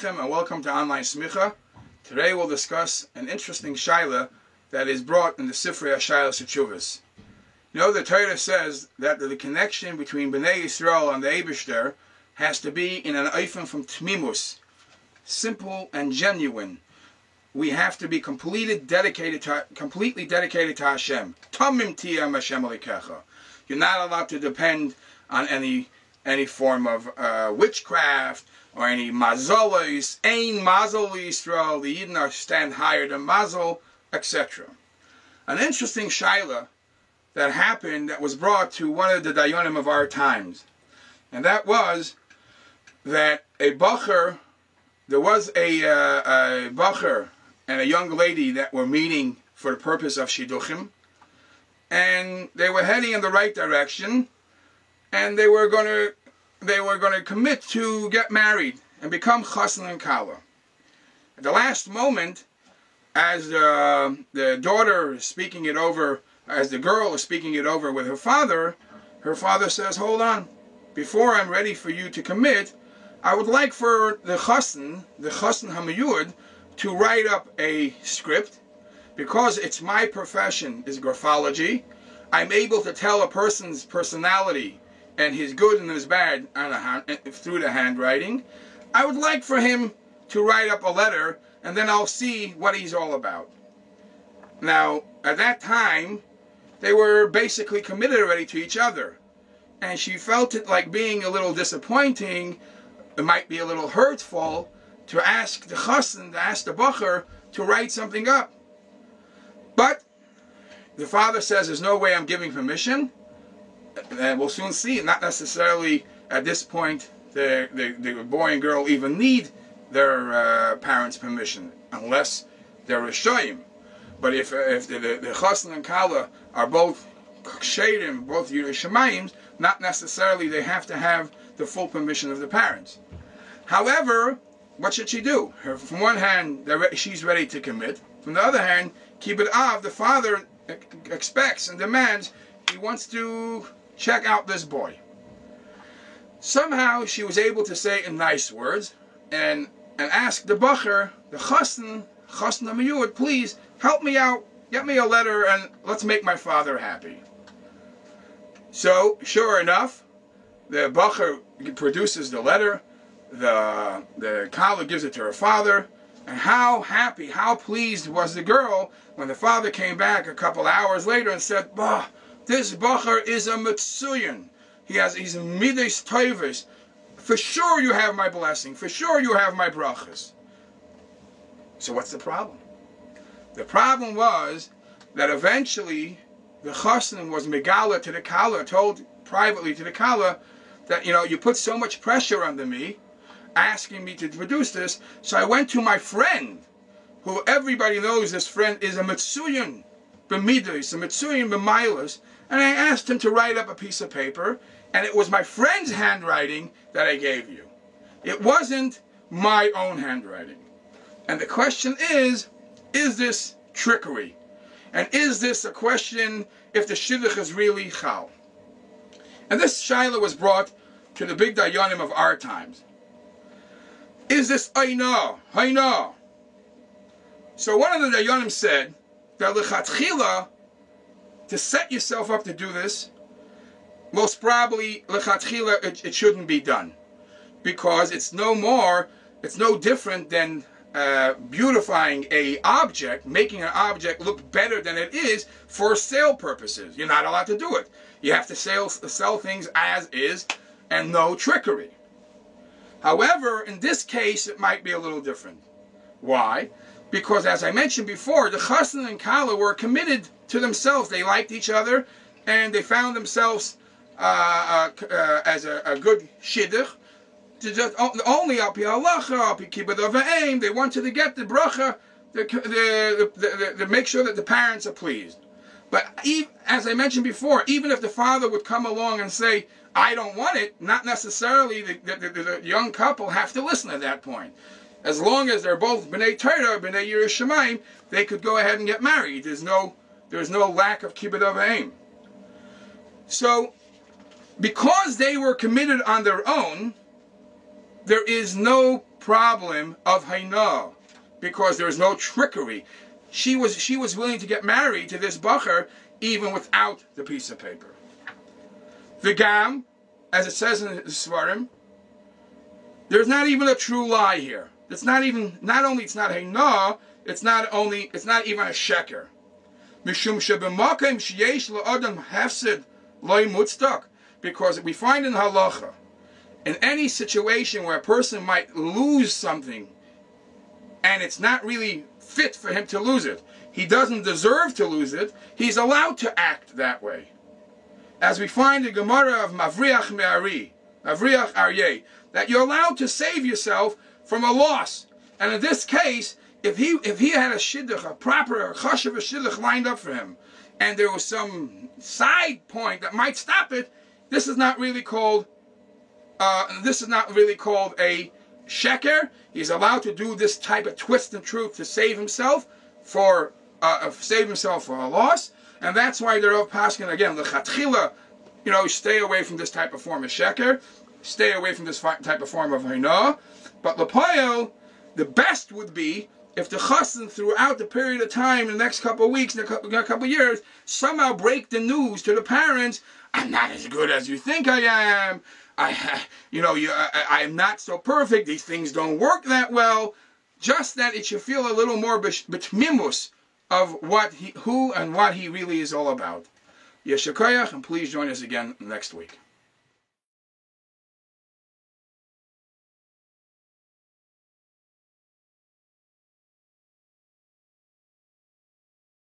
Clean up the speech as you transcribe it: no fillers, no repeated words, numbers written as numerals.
Aleichem and welcome to Online Smicha. Today we'll discuss an interesting shaila that is brought in the Sifrei HaShailas Teshuvos. You know, the Torah says that the connection between Bnei Yisrael and the Eibishter has to be in an oifen from Tmimus, simple and genuine. We have to be completely dedicated to Hashem. Tamim tiyam Hashem alikecha. You're not allowed to depend on any form of witchcraft or any mazolos. Ein mazol Yisrael. The Yidden are stand higher than mazol, etc. An interesting shaila that happened that was brought to one of the dayanim of our times, and that was that a bacher, there was a bacher and a young lady that were meeting for the purpose of shidduchim, and they were heading in the right direction, and they were going to commit to get married and become chassan and kala. At the last moment, as the daughter is speaking it over, as the girl is speaking it over with her father says, "Hold on, before I'm ready for you to commit, I would like for the chassan hamiyud, to write up a script, because it's my profession is graphology. I'm able to tell a person's personality and his good and his bad through the handwriting. I would like for him to write up a letter, and then I'll see what he's all about." Now, at that time, they were basically committed already to each other, and she felt it like being a little disappointing, it might be a little hurtful, to ask the chassan, to ask the bacher to write something up. But the father says, "There's no way I'm giving permission." And we'll soon see, not necessarily at this point the boy and girl even need their parents' permission, unless they're Rishoyim. But if the chassan and kala are both ksherim, both Yerushalayim, not necessarily they have to have the full permission of the parents. However, what should she do? From one hand, she's ready to commit. From the other hand, kibbud av, the father expects and demands, he wants to check out this boy. Somehow she was able to say in nice words and ask the bacher, the chassan hamiyud, "Please help me out, get me a letter, and let's make my father happy." So sure enough, the bacher produces the letter. The kala gives it to her father, and how happy, how pleased was the girl when the father came back a couple hours later and said, "Bah, this bacher is a mitzuyan. He's a midas toivus. For sure you have my blessing. For sure you have my brachas." So what's the problem? The problem was that eventually the chassan was megala to the kala, told privately to the kala that, you put so much pressure under me, asking me to produce this, so I went to my friend, who everybody knows this friend is a mitzuyan b'midas, a mitzuyan b'mailas, and I asked him to write up a piece of paper, and it was my friend's handwriting that I gave you. It wasn't my own handwriting. And the question is this trickery? And is this a question if the shidduch is really chal? And this shaila was brought to the big dayanim of our times. Is this hayna? So one of the dayanim said that lechatchila, to set yourself up to do this, most probably lechatchila it shouldn't be done, because it's no different than beautifying a object, making an object look better than it is for sale purposes. You're not allowed to do it. You have to sell things as is, and no trickery. However, in this case, it might be a little different. Why? Because, as I mentioned before, the chassan and kala were committed to themselves. They liked each other, and they found themselves as a good shidduch. Only al pi halacha, al pi kibbud av v'aim, they wanted to get the bracha, to make sure that the parents are pleased. But as I mentioned before, even if the father would come along and say, "I don't want it," not necessarily the young couple have to listen at that point. As long as they're both b'nei Torah, b'nei Yerushalayim, they could go ahead and get married. There's no lack of kibbud av v'aim. So, because they were committed on their own, there is no problem of Haina, because there is no trickery. She was willing to get married to this bacher even without the piece of paper. V'gam, as it says in the Svarim, there's not even a true lie here. It's not even, not only it's not Haina, it's not even a sheker. Mishum shebemakim sheyesh la'adam hefsid loy mutzdak. Because we find in halacha, in any situation where a person might lose something, and it's not really fit for him to lose it, he doesn't deserve to lose it, he's allowed to act that way. As we find in Gemara of Mavriach Me'ari, Mavriach Aryeh, that you're allowed to save yourself from a loss. And in this case, if he had a shidduch, a proper chashav shidduch lined up for him, and there was some side point that might stop it, this is not really called a sheker. He's allowed to do this type of twist and truth to save himself for a loss, and that's why they're of paskin again. L'chatchila, stay away from this type of form of sheker, stay away from this type of form of haina. But l'poyel, the best would be if the chassan throughout the period of time, in the next couple of weeks, in a couple of years, somehow break the news to the parents: I'm not as good as you think I am. I am not so perfect. These things don't work that well. Just that it should feel a little more betmimus of who and what he really is all about. Yeshakayach, and please join us again next week.